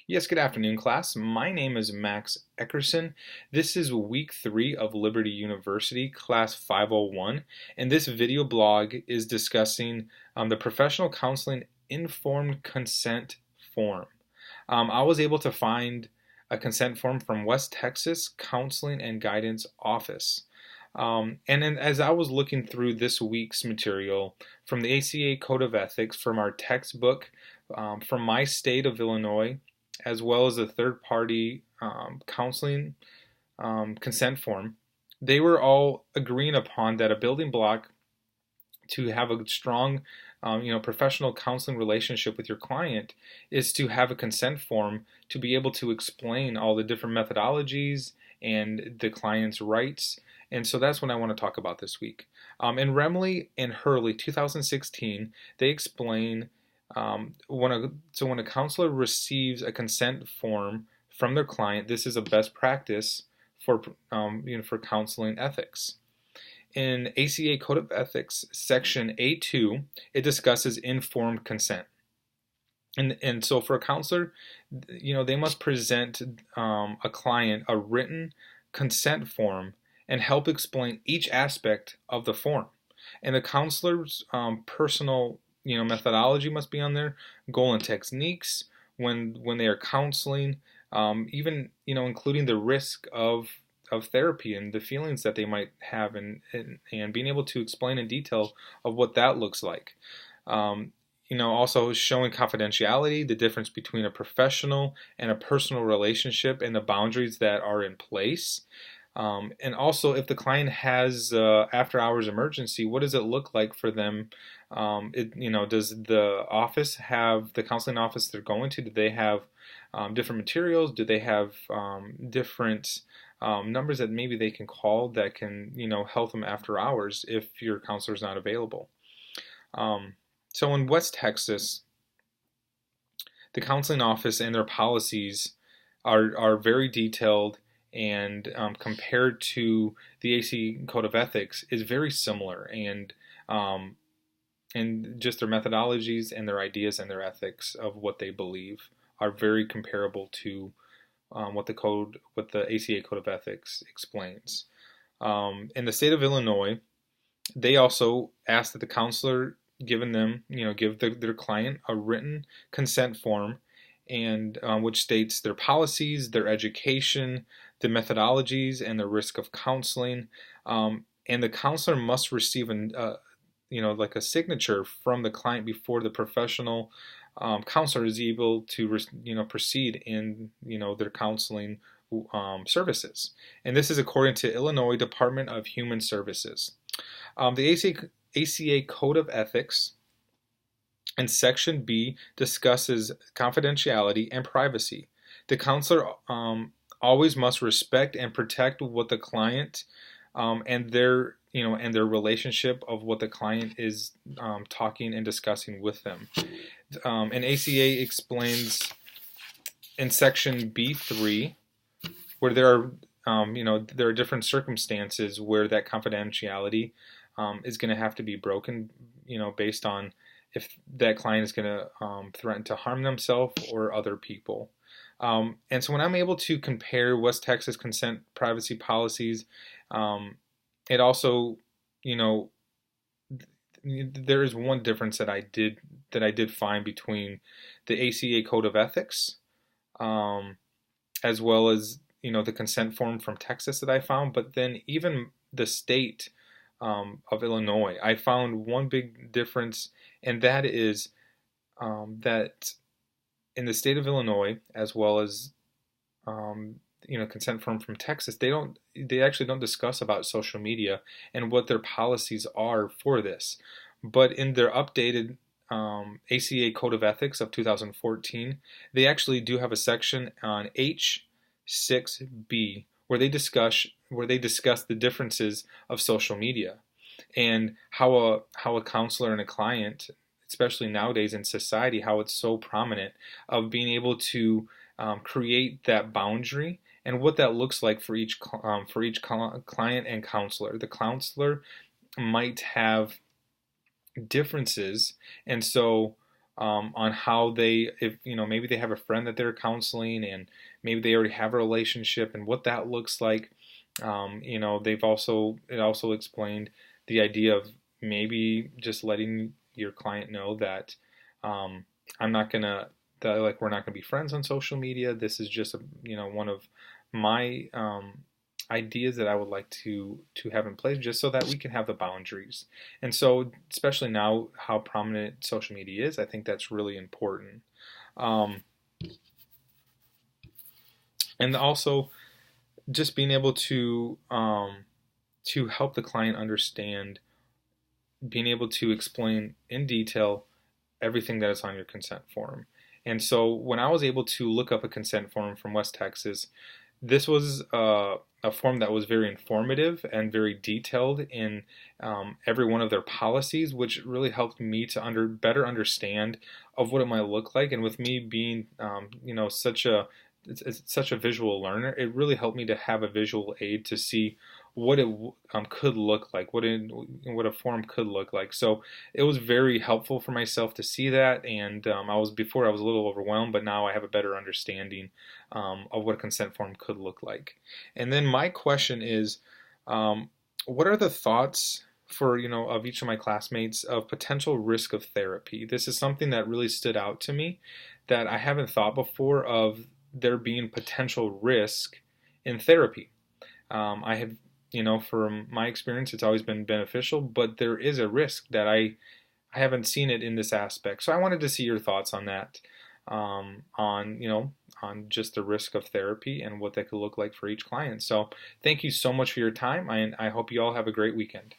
Yes, good afternoon, class. My name is Max Eckerson. This is week 3 of Liberty University, class 501, and this video blog is discussing the professional counseling informed consent form. I was able to find a consent form from West Texas Counseling and Guidance Office. And then as I was looking through this week's material from the ACA Code of Ethics, from our textbook, from my state of Illinois, as well as a third party counseling consent form, they were all agreeing upon that a building block to have a strong professional counseling relationship with your client is to have a consent form to be able to explain all the different methodologies and the client's rights. And so that's what I want to talk about this week. In Remley and Hurley 2016, they explain when a counselor receives a consent form from their client, this is a best practice for for counseling ethics. In ACA Code of Ethics, Section A2, it discusses informed consent. And so for a counselor, they must present a client a written consent form and help explain each aspect of the form. And the counselor's personal methodology must be on there, goal and techniques when they are counseling, even including the risk of therapy and the feelings that they might have, and being able to explain in detail of what that looks like. Also showing confidentiality, the difference between a professional and a personal relationship, and the boundaries that are in place. And also, if the client has after-hours emergency, what does it look like for them? Does the office have the counseling office they're going to? Do they have different materials? Do they have different numbers that maybe they can call that can help them after hours if your counselor is not available? So in West Texas, the counseling office and their policies are very detailed, and compared to the AC Code of Ethics is very similar, and just their methodologies and their ideas and their ethics of what they believe are very comparable to what the ACA Code of Ethics explains. In the state of Illinois, they also ask that the counselor give their client a written consent form, and which states their policies, their education, the methodologies, and the risk of counseling. And the counselor must receive like a signature from the client before the professional counselor is able to proceed in their counseling services. And this is according to Illinois Department of Human Services. The ACA Code of Ethics and Section B discusses confidentiality and privacy. The counselor always must respect and protect what the client and their relationship of what the client is talking and discussing with them. And ACA explains in Section B3 where there are different circumstances where that confidentiality is going to have to be broken, based on if that client is going to threaten to harm themselves or other people. And so when I'm able to compare West Texas consent privacy policies, it also, there is one difference that I did find between the ACA Code of Ethics, as well as the consent form from Texas that I found, but then even the state of Illinois, I found one big difference, and that is that in the state of Illinois, as well as consent form from Texas, they actually don't discuss about social media and what their policies are for this. But in their updated ACA Code of Ethics of 2014, they actually do have a section on H6B where they discuss the differences of social media and how a counselor and a client, especially nowadays in society, how it's so prominent of being able to create that boundary and what that looks like for each client and counselor. The counselor might have differences, and so on how they, if maybe they have a friend that they're counseling, and maybe they already have a relationship and what that looks like. It also explained the idea of maybe just letting your client know that I'm not gonna that like we're not gonna be friends on social media. This is just one of my ideas that I would like to have in place, just so that we can have the boundaries. And so, especially now, how prominent social media is, I think that's really important. Um, and also, just being able to help the client understand, being able to explain in detail everything that is on your consent form. And so when I was able to look up a consent form from West Texas, this was a form that was very informative and very detailed in every one of their policies, which really helped me to better understand of what it might look like. And with me being, it's such a visual learner, it really helped me to have a visual aid to see what it could look like, what a form could look like. So it was very helpful for myself to see that, and I was a little overwhelmed, but now I have a better understanding of what a consent form could look like. And then my question is, what are the thoughts for of each of my classmates of potential risk of therapy? This is something that really stood out to me that I haven't thought before of there being potential risk in therapy. I have, from my experience, it's always been beneficial, but there is a risk that I haven't seen it in this aspect. So I wanted to see your thoughts on that, on just the risk of therapy and what that could look like for each client. So thank you so much for your time, and I hope you all have a great weekend.